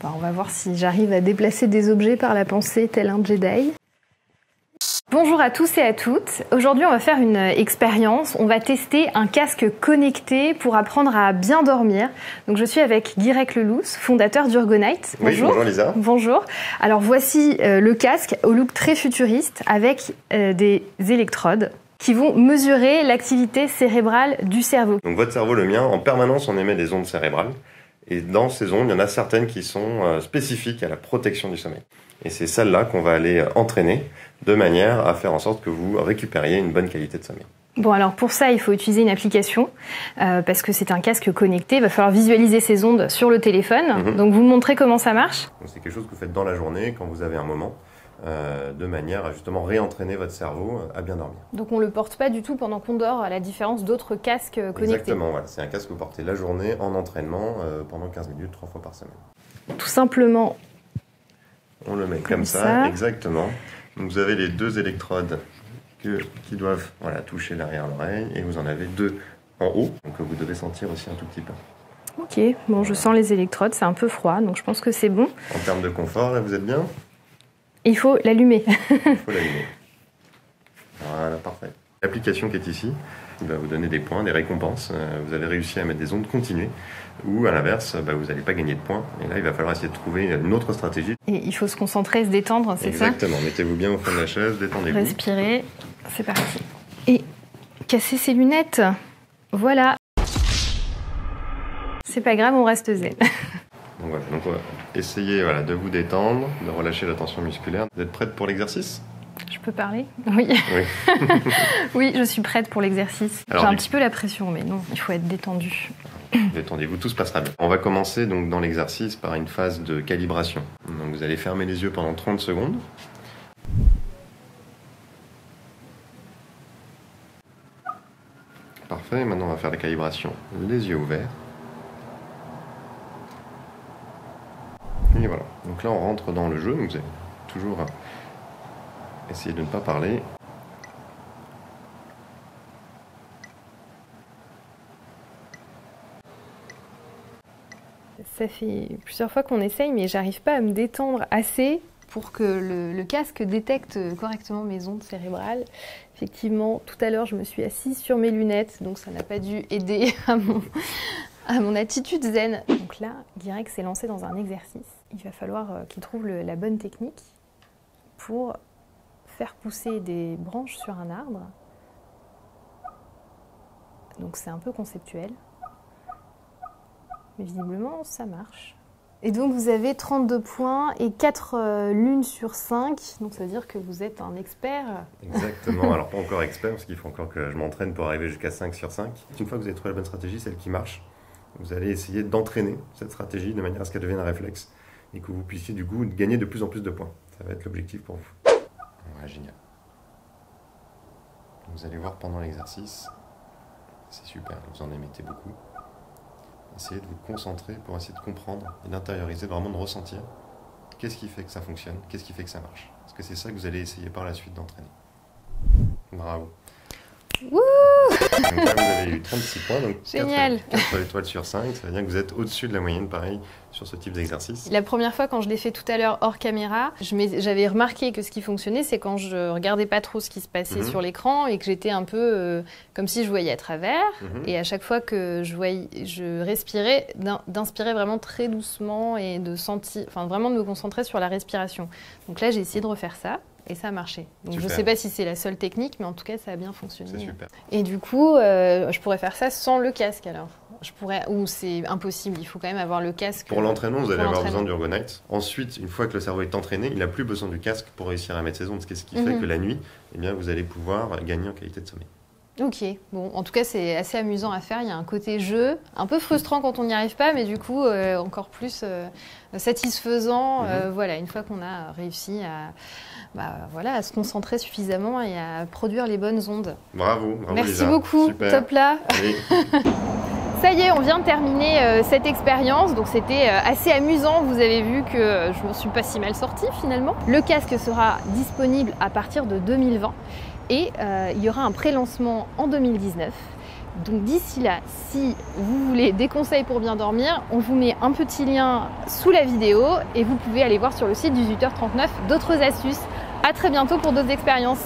Bon, on va voir si j'arrive à déplacer des objets par la pensée tel un Jedi. Bonjour à tous et à toutes. Aujourd'hui, on va faire une expérience. On va tester un casque connecté pour apprendre à bien dormir. Donc, je suis avec Guirec Lelousse, fondateur d'Urgonite. Bonjour. Oui, bonjour Lisa. Bonjour. Alors, voici le casque au look très futuriste avec des électrodes qui vont mesurer l'activité cérébrale du cerveau. Donc, votre cerveau, le mien, en permanence, on émet des ondes cérébrales. Et dans ces ondes, il y en a certaines qui sont spécifiques à la protection du sommeil. Et c'est celles-là qu'on va aller entraîner de manière à faire en sorte que vous récupériez une bonne qualité de sommeil. Bon, alors pour ça, il faut utiliser une application parce que c'est un casque connecté. Il va falloir visualiser ces ondes sur le téléphone. Donc, vous me montrez comment ça marche. C'est quelque chose que vous faites dans la journée quand vous avez un moment. De manière à justement réentraîner votre cerveau à bien dormir. Donc on ne le porte pas du tout pendant qu'on dort, à la différence d'autres casques connectés. Exactement, voilà. C'est un casque que vous portez la journée en entraînement pendant 15 minutes, 3 fois par semaine. Tout simplement. On le met comme ça, exactement. Donc vous avez les deux électrodes qui doivent toucher l'arrière de l'oreille et vous en avez deux en haut, donc vous devez sentir aussi un tout petit peu. Ok, bon, je sens les électrodes, c'est un peu froid, donc je pense que c'est bon. En termes de confort, là, vous êtes bien ? Il faut l'allumer. Il faut l'allumer. Voilà, parfait. L'application qui est ici, il va vous donner des points, des récompenses. Vous avez réussi à mettre des ondes continuées. Ou à l'inverse, vous n'allez pas gagner de points. Et là, il va falloir essayer de trouver une autre stratégie. Et il faut se concentrer, se détendre, c'est ça ? Exactement. Mettez-vous bien au fond de la chaise, détendez-vous. Respirez. C'est parti. Et casser ses lunettes. Voilà. C'est pas grave, on reste zen. Donc voilà, on va essayer de vous détendre, de relâcher la tension musculaire. Vous êtes prête pour l'exercice ? Je peux parler ? Oui. Oui, je suis prête pour l'exercice. J'ai un petit peu la pression, mais non, il faut être détendu. Détendez-vous, tout se passera bien. On va commencer donc dans l'exercice par une phase de calibration. Donc vous allez fermer les yeux pendant 30 secondes. Parfait, maintenant on va faire la calibration les yeux ouverts. Et voilà, donc là on rentre dans le jeu, donc vous allez toujours essayer de ne pas parler. Ça fait plusieurs fois qu'on essaye, mais j'arrive pas à me détendre assez pour que le casque détecte correctement mes ondes cérébrales. Effectivement, tout à l'heure, je me suis assise sur mes lunettes, donc ça n'a pas dû aider à mon attitude zen. Donc là, Guirec s'est lancé dans un exercice. Il va falloir qu'il trouve la bonne technique pour faire pousser des branches sur un arbre. Donc c'est un peu conceptuel. Mais visiblement, ça marche. Et donc, vous avez 32 points et 4 lunes sur 5. Donc, ça veut dire que vous êtes un expert. Exactement. Alors, pas encore expert, parce qu'il faut encore que je m'entraîne pour arriver jusqu'à 5 sur 5. Une fois que vous avez trouvé la bonne stratégie, celle qui marche, vous allez essayer d'entraîner cette stratégie de manière à ce qu'elle devienne un réflexe et que vous puissiez, du coup, gagner de plus en plus de points. Ça va être l'objectif pour vous. Ouais, génial. Vous allez voir pendant l'exercice. C'est super, vous en émettez beaucoup. Essayez de vous concentrer pour essayer de comprendre et d'intérioriser, vraiment de ressentir qu'est-ce qui fait que ça fonctionne, qu'est-ce qui fait que ça marche. Parce que c'est ça que vous allez essayer par la suite d'entraîner. Bravo. Wouh! Donc là, vous avez eu 36 points, donc génial. 4 étoiles sur 5. Ça veut dire que vous êtes au-dessus de la moyenne, pareil, sur ce type d'exercice. La première fois, quand je l'ai fait tout à l'heure hors caméra, j'avais remarqué que ce qui fonctionnait, c'est quand je regardais pas trop ce qui se passait sur l'écran et que j'étais un peu comme si je voyais à travers. Et à chaque fois que je respirais, d'inspirer vraiment très doucement et vraiment de me concentrer sur la respiration. Donc là, j'ai essayé de refaire ça. Et ça a marché. Donc je ne sais pas si c'est la seule technique, mais en tout cas, ça a bien fonctionné. C'est super. Et du coup, je pourrais faire ça sans le casque alors. Ou c'est impossible, il faut quand même avoir le casque. Pour l'entraînement, vous allez avoir besoin d'Urgonite. Ensuite, une fois que le cerveau est entraîné, il n'a plus besoin du casque pour réussir à mettre ses ondes. Ce qui fait que la nuit, vous allez pouvoir gagner en qualité de sommeil. Ok, bon, en tout cas c'est assez amusant à faire, il y a un côté jeu, un peu frustrant quand on n'y arrive pas, mais du coup encore plus satisfaisant, une fois qu'on a réussi à se concentrer suffisamment et à produire les bonnes ondes. Bravo Merci Lisa. beaucoup, Super. Top là. Ça y est, on vient de terminer cette expérience, donc c'était assez amusant, vous avez vu que je m'en suis pas si mal sortie finalement. Le casque sera disponible à partir de 2020. Et il y aura un pré-lancement en 2019 Donc d'ici là, si vous voulez des conseils pour bien dormir, on vous met un petit lien sous la vidéo et vous pouvez aller voir sur le site du Zutter 39 d'autres astuces. À très bientôt pour d'autres expériences.